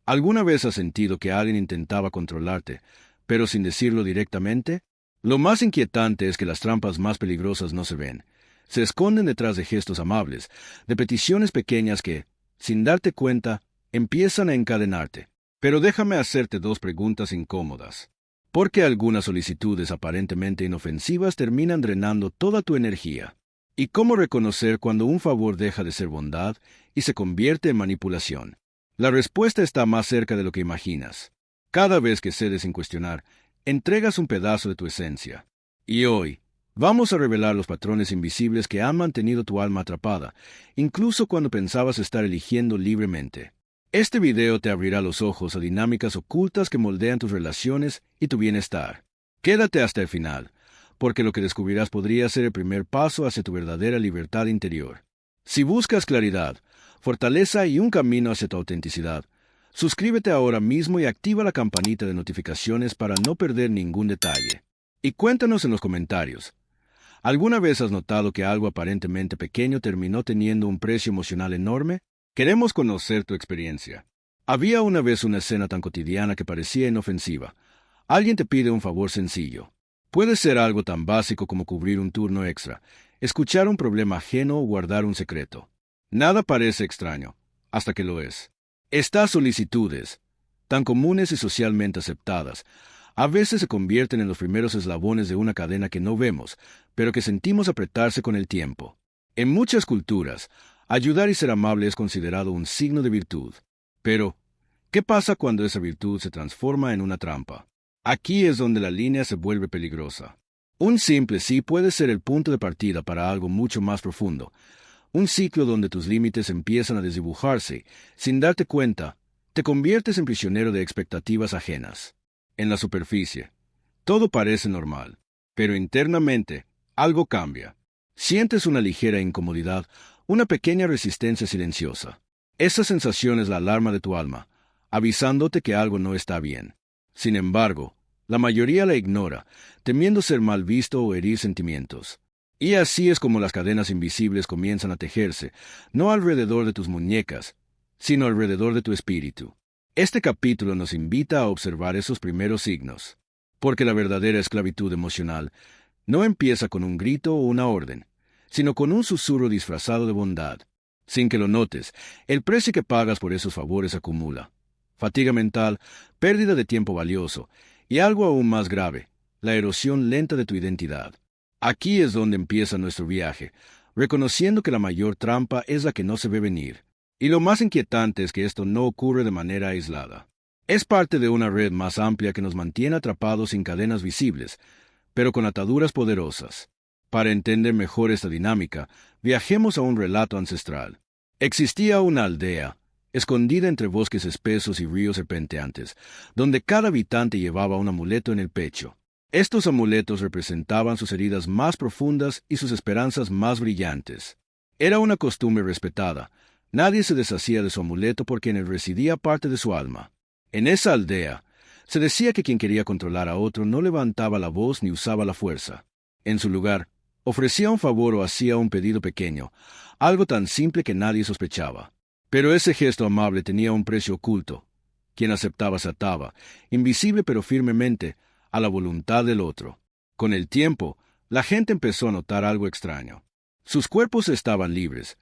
¿Alguna vez has sentido que alguien intentaba controlarte, pero sin decirlo directamente? Lo más inquietante es que las trampas más peligrosas no se ven. Se esconden detrás de gestos amables, de peticiones pequeñas que, sin darte cuenta, empiezan a encadenarte. Pero déjame hacerte dos preguntas incómodas. ¿Por qué algunas solicitudes aparentemente inofensivas terminan drenando toda tu energía? ¿Y cómo reconocer cuando un favor deja de ser bondad y se convierte en manipulación? La respuesta está más cerca de lo que imaginas. Cada vez que cedes sin cuestionar, entregas un pedazo de tu esencia. Y hoy, vamos a revelar los patrones invisibles que han mantenido tu alma atrapada, incluso cuando pensabas estar eligiendo libremente. Este video te abrirá los ojos a dinámicas ocultas que moldean tus relaciones y tu bienestar. Quédate hasta el final, porque lo que descubrirás podría ser el primer paso hacia tu verdadera libertad interior. Si buscas claridad, fortaleza y un camino hacia tu autenticidad, suscríbete ahora mismo y activa la campanita de notificaciones para no perder ningún detalle. Y cuéntanos en los comentarios, ¿alguna vez has notado que algo aparentemente pequeño terminó teniendo un precio emocional enorme? Queremos conocer tu experiencia. Había una vez una escena tan cotidiana que parecía inofensiva. Alguien te pide un favor sencillo. Puede ser algo tan básico como cubrir un turno extra, escuchar un problema ajeno o guardar un secreto. Nada parece extraño, hasta que lo es. Estas solicitudes, tan comunes y socialmente aceptadas, a veces se convierten en los primeros eslabones de una cadena que no vemos, pero que sentimos apretarse con el tiempo. En muchas culturas, ayudar y ser amable es considerado un signo de virtud. Pero, ¿qué pasa cuando esa virtud se transforma en una trampa? Aquí es donde la línea se vuelve peligrosa. Un simple sí puede ser el punto de partida para algo mucho más profundo. Un ciclo donde tus límites empiezan a desdibujarse. Sin darte cuenta, te conviertes en prisionero de expectativas ajenas. En la superficie, todo parece normal, pero internamente, algo cambia. Sientes una ligera incomodidad, una pequeña resistencia silenciosa. Esa sensación es la alarma de tu alma, avisándote que algo no está bien. Sin embargo, la mayoría la ignora, temiendo ser mal visto o herir sentimientos. Y así es como las cadenas invisibles comienzan a tejerse, no alrededor de tus muñecas, sino alrededor de tu espíritu. Este capítulo nos invita a observar esos primeros signos, porque la verdadera esclavitud emocional no empieza con un grito o una orden, sino con un susurro disfrazado de bondad. Sin que lo notes, el precio que pagas por esos favores acumula. Fatiga mental, pérdida de tiempo valioso, y algo aún más grave, la erosión lenta de tu identidad. Aquí es donde empieza nuestro viaje, reconociendo que la mayor trampa es la que no se ve venir. Y lo más inquietante es que esto no ocurre de manera aislada. Es parte de una red más amplia que nos mantiene atrapados sin cadenas visibles, pero con ataduras poderosas. Para entender mejor esta dinámica, viajemos a un relato ancestral. Existía una aldea, escondida entre bosques espesos y ríos serpenteantes, donde cada habitante llevaba un amuleto en el pecho. Estos amuletos representaban sus heridas más profundas y sus esperanzas más brillantes. Era una costumbre respetada. Nadie se deshacía de su amuleto porque en él residía parte de su alma. En esa aldea, se decía que quien quería controlar a otro no levantaba la voz ni usaba la fuerza. En su lugar, ofrecía un favor o hacía un pedido pequeño, algo tan simple que nadie sospechaba. Pero ese gesto amable tenía un precio oculto. Quien aceptaba se ataba, invisible pero firmemente, a la voluntad del otro. Con el tiempo, la gente empezó a notar algo extraño. Sus cuerpos estaban libres,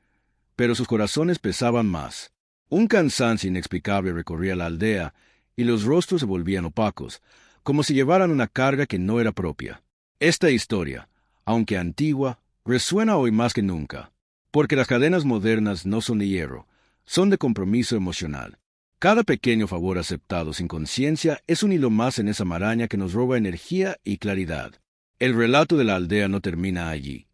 pero sus corazones pesaban más. Un cansancio inexplicable recorría la aldea, y los rostros se volvían opacos, como si llevaran una carga que no era propia. Esta historia, aunque antigua, resuena hoy más que nunca, porque las cadenas modernas no son de hierro, son de compromiso emocional. Cada pequeño favor aceptado sin conciencia es un hilo más en esa maraña que nos roba energía y claridad. El relato de la aldea no termina allí,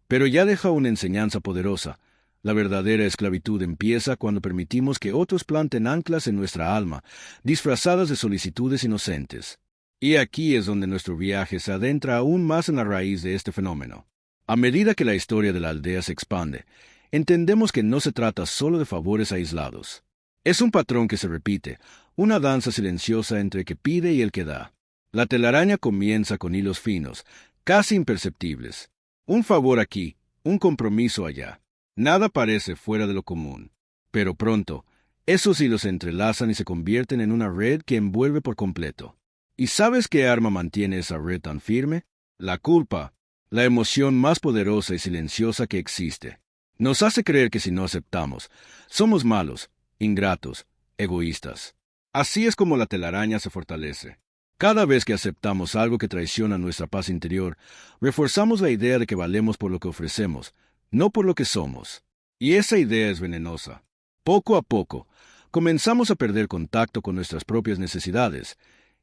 pero ya deja una enseñanza poderosa. La verdadera esclavitud empieza cuando permitimos que otros planten anclas en nuestra alma, disfrazadas de solicitudes inocentes. Y aquí es donde nuestro viaje se adentra aún más en la raíz de este fenómeno. A medida que la historia de la aldea se expande, entendemos que no se trata solo de favores aislados. Es un patrón que se repite, una danza silenciosa entre el que pide y el que da. La telaraña comienza con hilos finos, casi imperceptibles. Un favor aquí, un compromiso allá. Nada parece fuera de lo común. Pero pronto, Esos hilos se entrelazan y se convierten en una red que envuelve por completo. ¿Y sabes qué arma mantiene esa red tan firme? La culpa, la emoción más poderosa y silenciosa que existe. Nos hace creer que si no aceptamos, somos malos, ingratos, egoístas. Así es como la telaraña se fortalece. Cada vez que aceptamos algo que traiciona nuestra paz interior, reforzamos la idea de que valemos por lo que ofrecemos, no por lo que somos. Y esa idea es venenosa. Poco a poco, comenzamos a perder contacto con nuestras propias necesidades,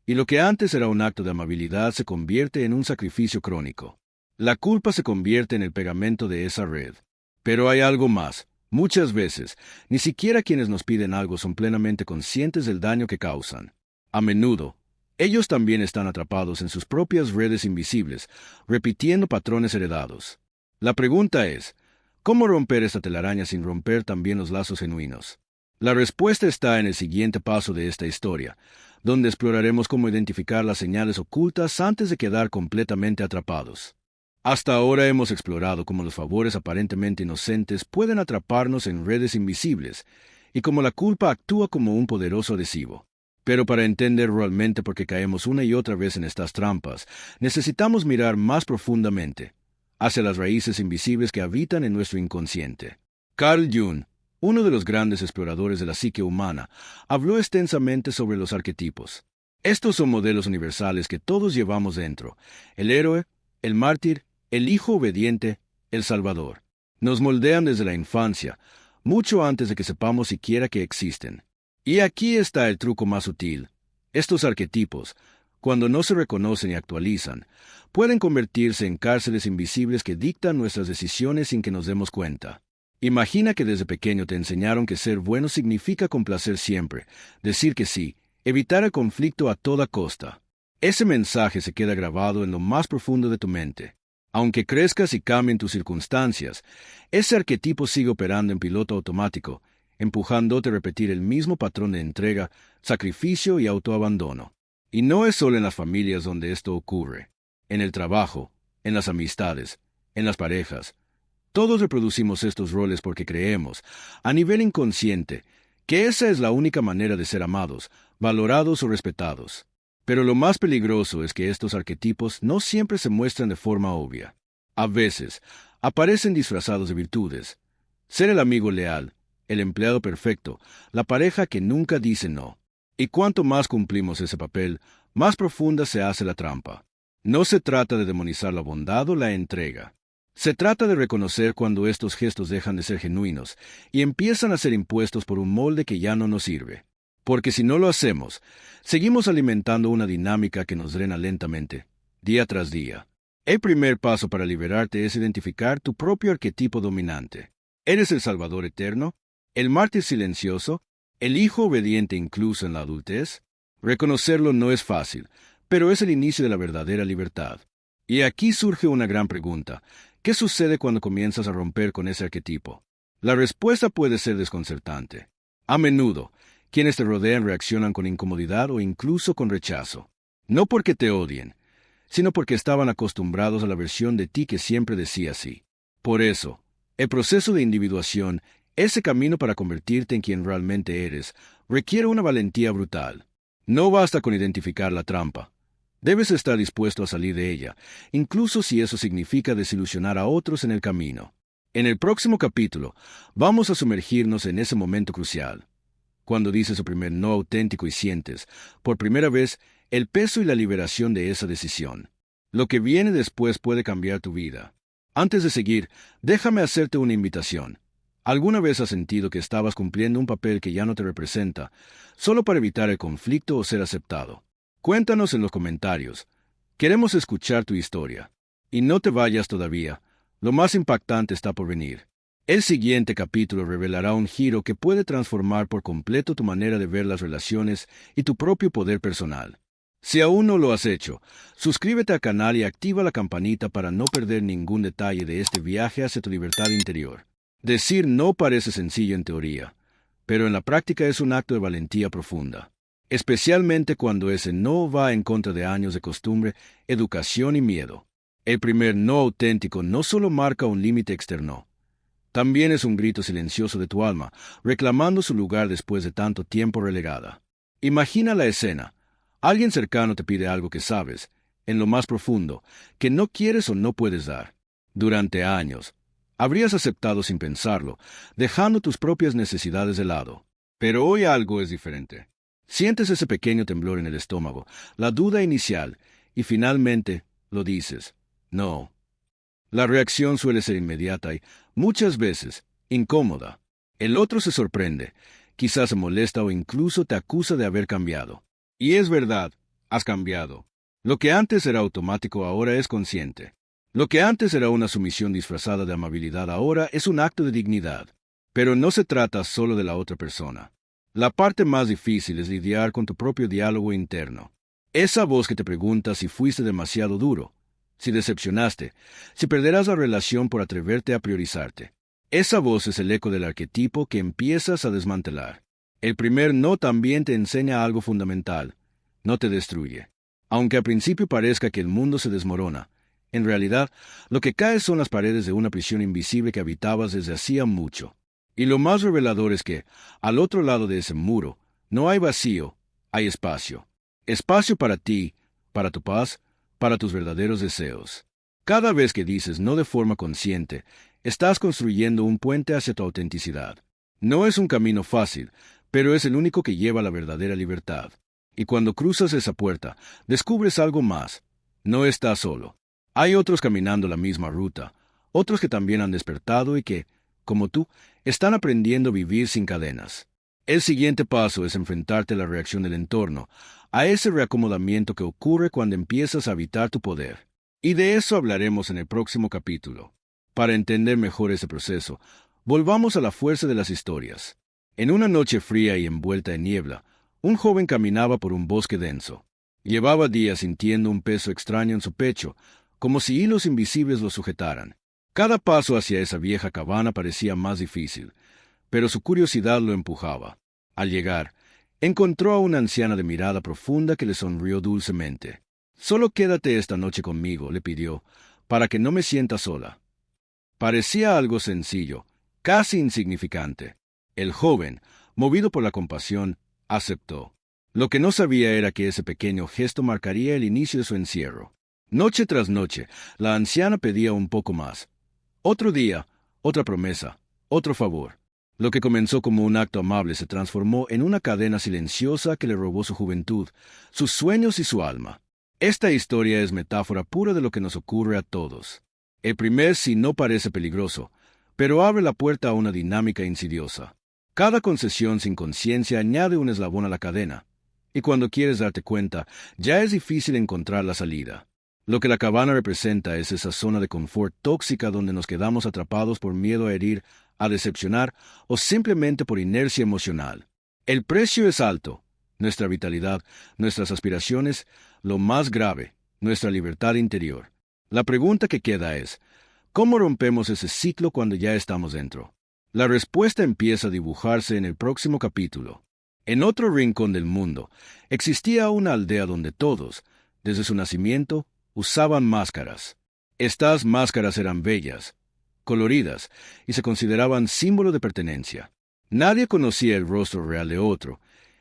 y lo que antes era un acto de amabilidad se convierte en un sacrificio crónico. La culpa se convierte en el pegamento de esa red. Pero hay algo más. Muchas veces, ni siquiera quienes nos piden algo son plenamente conscientes del daño que causan. A menudo, ellos también están atrapados en sus propias redes invisibles, repitiendo patrones heredados. La pregunta es, ¿cómo romper esta telaraña sin romper también los lazos genuinos? La respuesta está en el siguiente paso de esta historia, donde exploraremos cómo identificar las señales ocultas antes de quedar completamente atrapados. Hasta ahora hemos explorado cómo los favores aparentemente inocentes pueden atraparnos en redes invisibles y cómo la culpa actúa como un poderoso adhesivo. Pero para entender realmente por qué caemos una y otra vez en estas trampas, necesitamos mirar más profundamente, hacia las raíces invisibles que habitan en nuestro inconsciente. Carl Jung, uno de los grandes exploradores de la psique humana, habló extensamente sobre los arquetipos. Estos son modelos universales que todos llevamos dentro: el héroe, el mártir, el hijo obediente, el salvador. Nos moldean desde la infancia, mucho antes de que sepamos siquiera que existen. Y aquí está el truco más sutil. Estos arquetipos, cuando no se reconocen y actualizan, pueden convertirse en cárceles invisibles que dictan nuestras decisiones sin que nos demos cuenta. Imagina que desde pequeño te enseñaron que ser bueno significa complacer siempre, decir que sí, evitar el conflicto a toda costa. Ese mensaje se queda grabado en lo más profundo de tu mente. Aunque crezcas y cambien tus circunstancias, ese arquetipo sigue operando en piloto automático, empujándote a repetir el mismo patrón de entrega, sacrificio y autoabandono. Y no es solo en las familias donde esto ocurre. En el trabajo, en las amistades, en las parejas. Todos reproducimos estos roles porque creemos, a nivel inconsciente, que esa es la única manera de ser amados, valorados o respetados. Pero lo más peligroso es que estos arquetipos no siempre se muestran de forma obvia. A veces, aparecen disfrazados de virtudes. Ser el amigo leal, el empleado perfecto, la pareja que nunca dice no. Y cuanto más cumplimos ese papel, más profunda se hace la trampa. No se trata de demonizar la bondad o la entrega. Se trata de reconocer cuando estos gestos dejan de ser genuinos y empiezan a ser impuestos por un molde que ya no nos sirve. Porque si no lo hacemos, seguimos alimentando una dinámica que nos drena lentamente, día tras día. El primer paso para liberarte es identificar tu propio arquetipo dominante. ¿Eres el salvador eterno? ¿El mártir silencioso? ¿El hijo obediente incluso en la adultez? Reconocerlo no es fácil, pero es el inicio de la verdadera libertad. Y aquí surge una gran pregunta. ¿Qué sucede cuando comienzas a romper con ese arquetipo? La respuesta puede ser desconcertante. A menudo, quienes te rodean reaccionan con incomodidad o incluso con rechazo. No porque te odien, sino porque estaban acostumbrados a la versión de ti que siempre decía sí. Por eso, el proceso de individuación, ese camino para convertirte en quien realmente eres, requiere una valentía brutal. No basta con identificar la trampa. Debes estar dispuesto a salir de ella, incluso si eso significa desilusionar a otros en el camino. En el próximo capítulo, vamos a sumergirnos en ese momento crucial. Cuando dices su primer no auténtico y sientes, por primera vez, el peso y la liberación de esa decisión. Lo que viene después puede cambiar tu vida. Antes de seguir, déjame hacerte una invitación. ¿Alguna vez has sentido que estabas cumpliendo un papel que ya no te representa, solo para evitar el conflicto o ser aceptado? Cuéntanos en los comentarios. Queremos escuchar tu historia. Y no te vayas todavía. Lo más impactante está por venir. El siguiente capítulo revelará un giro que puede transformar por completo tu manera de ver las relaciones y tu propio poder personal. Si aún no lo has hecho, suscríbete al canal y activa la campanita para no perder ningún detalle de este viaje hacia tu libertad interior. Decir no parece sencillo en teoría, pero en la práctica es un acto de valentía profunda, especialmente cuando ese no va en contra de años de costumbre, educación y miedo. El primer no auténtico no solo marca un límite externo, También es un grito silencioso de tu alma, reclamando su lugar después de tanto tiempo relegada. Imagina la escena. Alguien cercano te pide algo que sabes, en lo más profundo, que no quieres o no puedes dar. Durante años, habrías aceptado sin pensarlo, dejando tus propias necesidades de lado. Pero hoy algo es diferente. Sientes ese pequeño temblor en el estómago, la duda inicial, y finalmente lo dices. No. La reacción suele ser inmediata y, muchas veces, incómoda. El otro se sorprende, quizás se molesta o incluso te acusa de haber cambiado. Y es verdad, has cambiado. Lo que antes era automático ahora es consciente. Lo que antes era una sumisión disfrazada de amabilidad ahora es un acto de dignidad. Pero no se trata solo de la otra persona. La parte más difícil es lidiar con tu propio diálogo interno. Esa voz que te pregunta si fuiste demasiado duro, si decepcionaste, si perderás la relación por atreverte a priorizarte. Esa voz es el eco del arquetipo que empiezas a desmantelar. El primer no también te enseña algo fundamental. No te destruye. Aunque al principio parezca que el mundo se desmorona, en realidad, lo que cae son las paredes de una prisión invisible que habitabas desde hacía mucho. Y lo más revelador es que, al otro lado de ese muro, no hay vacío, hay espacio. Espacio para ti, para tu paz, para tus verdaderos deseos. Cada vez que dices no de forma consciente, estás construyendo un puente hacia tu autenticidad. No es un camino fácil, pero es el único que lleva a la verdadera libertad. Y cuando cruzas esa puerta, descubres algo más. No estás solo. Hay otros caminando la misma ruta, otros que también han despertado y que, como tú, están aprendiendo a vivir sin cadenas. El siguiente paso es enfrentarte a la reacción del entorno, a ese reacomodamiento que ocurre cuando empiezas a habitar tu poder. Y de eso hablaremos en el próximo capítulo. Para entender mejor ese proceso, volvamos a la fuerza de las historias. En una noche fría y envuelta en niebla, un joven caminaba por un bosque denso. Llevaba días sintiendo un peso extraño en su pecho, como si hilos invisibles lo sujetaran. Cada paso hacia esa vieja cabana parecía más difícil, pero su curiosidad lo empujaba. Al llegar, encontró a una anciana de mirada profunda que le sonrió dulcemente. «Solo quédate esta noche conmigo», le pidió, «para que no me sienta sola». Parecía algo sencillo, casi insignificante. El joven, movido por la compasión, aceptó. Lo que no sabía era que ese pequeño gesto marcaría el inicio de su encierro. Noche tras noche, la anciana pedía un poco más. Otro día, otra promesa, otro favor. Lo que comenzó como un acto amable se transformó en una cadena silenciosa que le robó su juventud, sus sueños y su alma. Esta historia es metáfora pura de lo que nos ocurre a todos. El primer sí no parece peligroso, pero abre la puerta a una dinámica insidiosa. Cada concesión sin conciencia añade un eslabón a la cadena, y cuando quieres darte cuenta, ya es difícil encontrar la salida. Lo que la cabana representa es esa zona de confort tóxica donde nos quedamos atrapados por miedo a herir, a decepcionar o simplemente por inercia emocional. El precio es alto. Nuestra vitalidad, nuestras aspiraciones, lo más grave, nuestra libertad interior. La pregunta que queda es, ¿cómo rompemos ese ciclo cuando ya estamos dentro? La respuesta empieza a dibujarse en el próximo capítulo. En otro rincón del mundo, existía una aldea donde todos, desde su nacimiento, usaban máscaras. Estas máscaras eran bellas, coloridas, y se consideraban símbolo de pertenencia. Nadie conocía el rostro real de otro,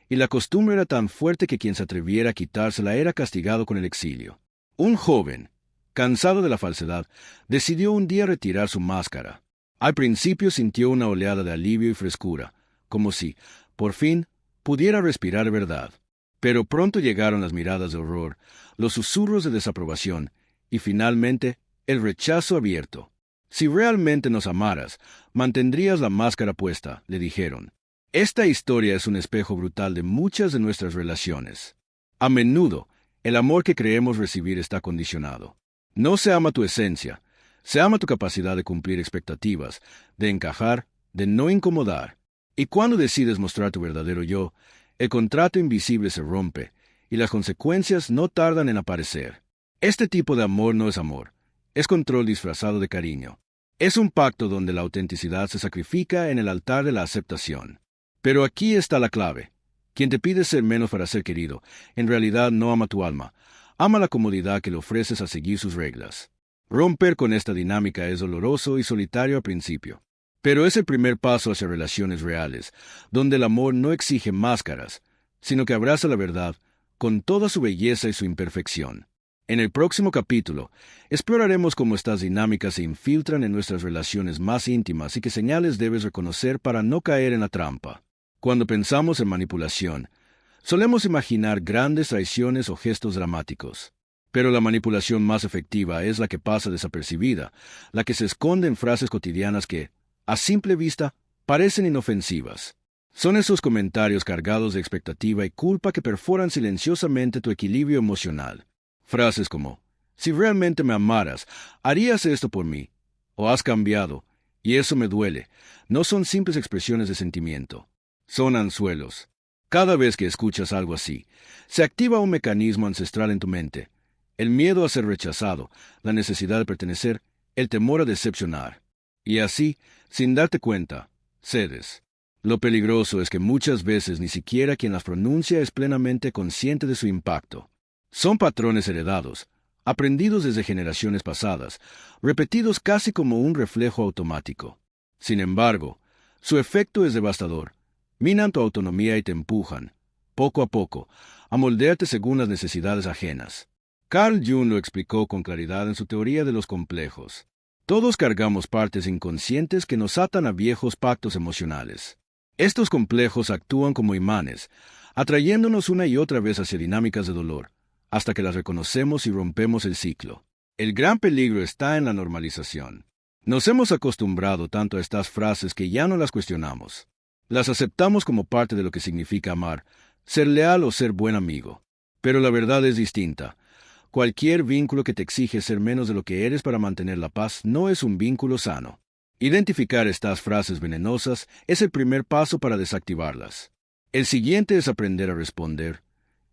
y la costumbre era tan fuerte que quien se atreviera a quitársela era castigado con el exilio. Un joven, cansado de la falsedad, decidió un día retirar su máscara. Al principio sintió una oleada de alivio y frescura, como si, por fin, pudiera respirar verdad. Pero pronto llegaron las miradas de horror, los susurros de desaprobación y, finalmente, el rechazo abierto. «Si realmente nos amaras, mantendrías la máscara puesta», le dijeron. Esta historia es un espejo brutal de muchas de nuestras relaciones. A menudo, el amor que creemos recibir está condicionado. No se ama tu esencia, se ama tu capacidad de cumplir expectativas, de encajar, de no incomodar. Y cuando decides mostrar tu verdadero yo, el contrato invisible se rompe, y las consecuencias no tardan en aparecer. Este tipo de amor no es amor, es control disfrazado de cariño. Es un pacto donde la autenticidad se sacrifica en el altar de la aceptación. Pero aquí está la clave. Quien te pide ser menos para ser querido, en realidad no ama tu alma, ama la comodidad que le ofreces a seguir sus reglas. Romper con esta dinámica es doloroso y solitario al principio. Pero es el primer paso hacia relaciones reales, donde el amor no exige máscaras, sino que abraza la verdad con toda su belleza y su imperfección. En el próximo capítulo, exploraremos cómo estas dinámicas se infiltran en nuestras relaciones más íntimas y qué señales debes reconocer para no caer en la trampa. Cuando pensamos en manipulación, solemos imaginar grandes traiciones o gestos dramáticos. Pero la manipulación más efectiva es la que pasa desapercibida, la que se esconde en frases cotidianas que, a simple vista, parecen inofensivas. Son esos comentarios cargados de expectativa y culpa que perforan silenciosamente tu equilibrio emocional. Frases como, si realmente me amaras, harías esto por mí, o has cambiado, y eso me duele, no son simples expresiones de sentimiento. Son anzuelos. Cada vez que escuchas algo así, se activa un mecanismo ancestral en tu mente. El miedo a ser rechazado, la necesidad de pertenecer, el temor a decepcionar. Y así, sin darte cuenta, cedes. Lo peligroso es que muchas veces ni siquiera quien las pronuncia es plenamente consciente de su impacto. Son patrones heredados, aprendidos desde generaciones pasadas, repetidos casi como un reflejo automático. Sin embargo, su efecto es devastador. Minan tu autonomía y te empujan, poco a poco, a moldearte según las necesidades ajenas. Carl Jung lo explicó con claridad en su teoría de los complejos. Todos cargamos partes inconscientes que nos atan a viejos pactos emocionales. Estos complejos actúan como imanes, atrayéndonos una y otra vez hacia dinámicas de dolor, hasta que las reconocemos y rompemos el ciclo. El gran peligro está en la normalización. Nos hemos acostumbrado tanto a estas frases que ya no las cuestionamos. Las aceptamos como parte de lo que significa amar, ser leal o ser buen amigo. Pero la verdad es distinta. Cualquier vínculo que te exige ser menos de lo que eres para mantener la paz no es un vínculo sano. Identificar estas frases venenosas es el primer paso para desactivarlas. El siguiente es aprender a responder,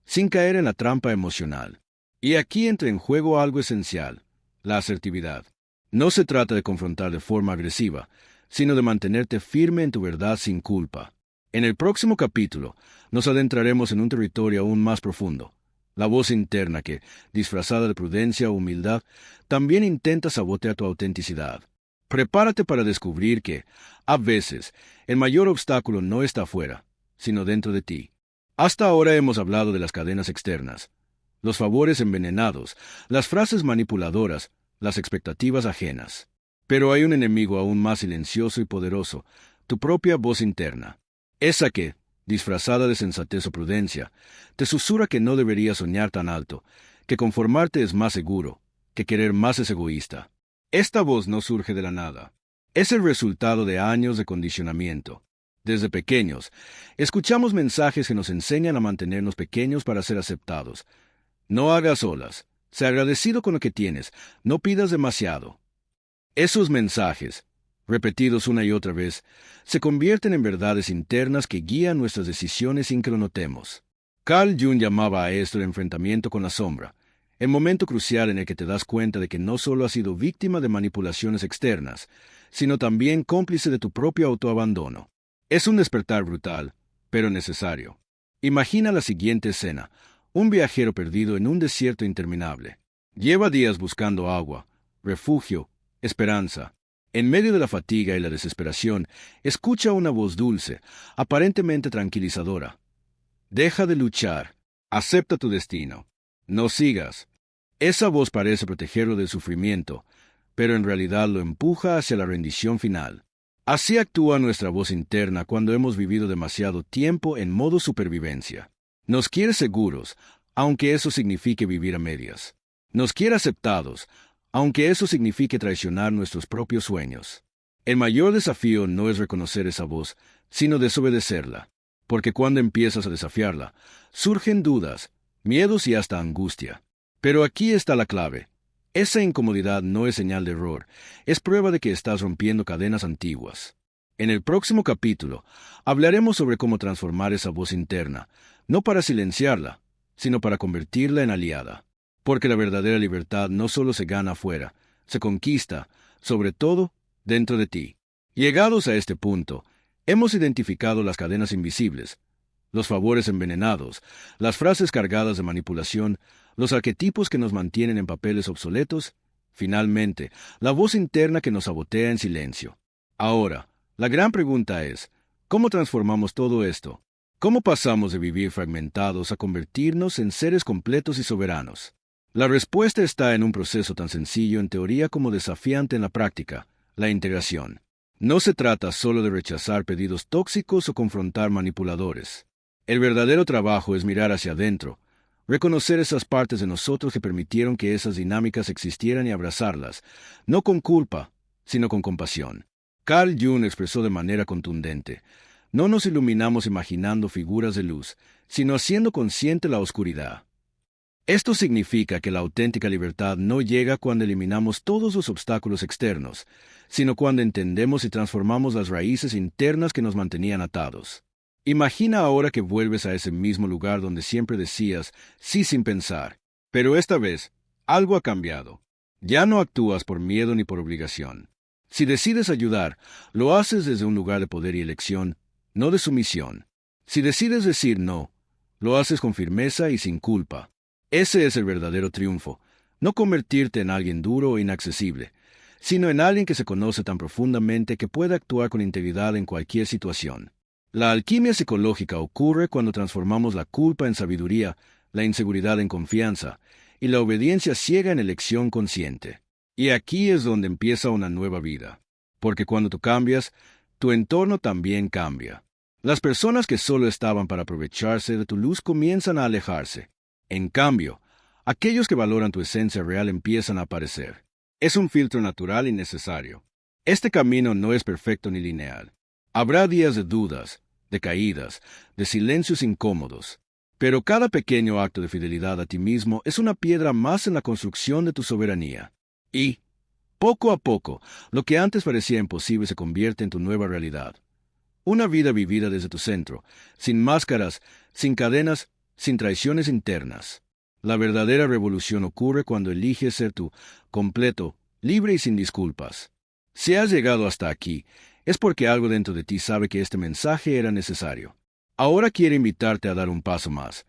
sin caer en la trampa emocional. Y aquí entra en juego algo esencial, la asertividad. No se trata de confrontar de forma agresiva, sino de mantenerte firme en tu verdad sin culpa. En el próximo capítulo, nos adentraremos en un territorio aún más profundo, la voz interna que, disfrazada de prudencia o humildad, también intenta sabotear tu autenticidad. Prepárate para descubrir que, a veces, el mayor obstáculo no está afuera, sino dentro de ti. Hasta ahora hemos hablado de las cadenas externas, los favores envenenados, las frases manipuladoras, las expectativas ajenas. Pero hay un enemigo aún más silencioso y poderoso, tu propia voz interna. Esa que, disfrazada de sensatez o prudencia, te susurra que no deberías soñar tan alto, que conformarte es más seguro, que querer más es egoísta. Esta voz no surge de la nada. Es el resultado de años de condicionamiento. Desde pequeños, escuchamos mensajes que nos enseñan a mantenernos pequeños para ser aceptados. No hagas olas. Sé agradecido con lo que tienes. No pidas demasiado. Esos mensajes, repetidos una y otra vez, se convierten en verdades internas que guían nuestras decisiones sin que lo notemos. Carl Jung llamaba a esto el enfrentamiento con la sombra, el momento crucial en el que te das cuenta de que no solo has sido víctima de manipulaciones externas, sino también cómplice de tu propio autoabandono. Es un despertar brutal, pero necesario. Imagina la siguiente escena: un viajero perdido en un desierto interminable. Lleva días buscando agua, refugio, esperanza. En medio de la fatiga y la desesperación, escucha una voz dulce, aparentemente tranquilizadora. Deja de luchar. Acepta tu destino. No sigas. Esa voz parece protegerlo del sufrimiento, pero en realidad lo empuja hacia la rendición final. Así actúa nuestra voz interna cuando hemos vivido demasiado tiempo en modo supervivencia. Nos quiere seguros, aunque eso signifique vivir a medias. Nos quiere aceptados, aunque eso signifique traicionar nuestros propios sueños. El mayor desafío no es reconocer esa voz, sino desobedecerla. Porque cuando empiezas a desafiarla, surgen dudas, miedos y hasta angustia. Pero aquí está la clave. Esa incomodidad no es señal de error, es prueba de que estás rompiendo cadenas antiguas. En el próximo capítulo, hablaremos sobre cómo transformar esa voz interna, no para silenciarla, sino para convertirla en aliada. Porque la verdadera libertad no solo se gana afuera, se conquista, sobre todo, dentro de ti. Llegados a este punto, hemos identificado las cadenas invisibles, los favores envenenados, las frases cargadas de manipulación, los arquetipos que nos mantienen en papeles obsoletos, finalmente, la voz interna que nos sabotea en silencio. Ahora, La gran pregunta es, ¿cómo transformamos todo esto? ¿Cómo pasamos de vivir fragmentados a convertirnos en seres completos y soberanos? La respuesta está en un proceso tan sencillo en teoría como desafiante en la práctica, la integración. No se trata solo de rechazar pedidos tóxicos o confrontar manipuladores. El verdadero trabajo es mirar hacia adentro, reconocer esas partes de nosotros que permitieron que esas dinámicas existieran y abrazarlas, no con culpa, sino con compasión. Carl Jung expresó de manera contundente, no nos iluminamos imaginando figuras de luz, sino haciendo consciente la oscuridad. Esto significa que la auténtica libertad no llega cuando eliminamos todos los obstáculos externos, sino cuando entendemos y transformamos las raíces internas que nos mantenían atados. Imagina ahora que vuelves a ese mismo lugar donde siempre decías sí sin pensar, pero esta vez algo ha cambiado. Ya no actúas por miedo ni por obligación. Si decides ayudar, lo haces desde un lugar de poder y elección, no de sumisión. Si decides decir no, lo haces con firmeza y sin culpa. Ese es el verdadero triunfo, no convertirte en alguien duro o inaccesible, sino en alguien que se conoce tan profundamente que puede actuar con integridad en cualquier situación. La alquimia psicológica ocurre cuando transformamos la culpa en sabiduría, la inseguridad en confianza, y la obediencia ciega en elección consciente. Y aquí es donde empieza una nueva vida. Porque cuando tú cambias, tu entorno también cambia. Las personas que solo estaban para aprovecharse de tu luz comienzan a alejarse. En cambio, aquellos que valoran tu esencia real empiezan a aparecer. Es un filtro natural y necesario. Este camino no es perfecto ni lineal. Habrá días de dudas, de caídas, de silencios incómodos. Pero cada pequeño acto de fidelidad a ti mismo es una piedra más en la construcción de tu soberanía. Y, poco a poco, lo que antes parecía imposible se convierte en tu nueva realidad. Una vida vivida desde tu centro, sin máscaras, sin cadenas, sin traiciones internas. La verdadera revolución ocurre cuando eliges ser tú, completo, libre y sin disculpas. Si has llegado hasta aquí, es porque algo dentro de ti sabe que este mensaje era necesario. Ahora quiero invitarte a dar un paso más.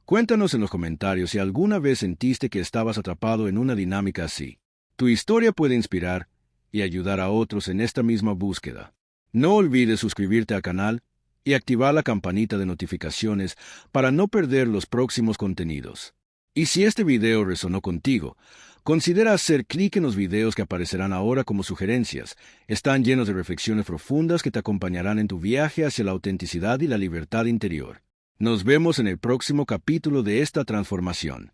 Cuéntanos en los comentarios si alguna vez sentiste que estabas atrapado en una dinámica así. Tu historia puede inspirar y ayudar a otros en esta misma búsqueda. No olvides suscribirte al canal y activar la campanita de notificaciones para no perder los próximos contenidos. Y si este video resonó contigo, considera hacer clic en los videos que aparecerán ahora como sugerencias. Están llenos de reflexiones profundas que te acompañarán en tu viaje hacia la autenticidad y la libertad interior. Nos vemos en el próximo capítulo de esta transformación.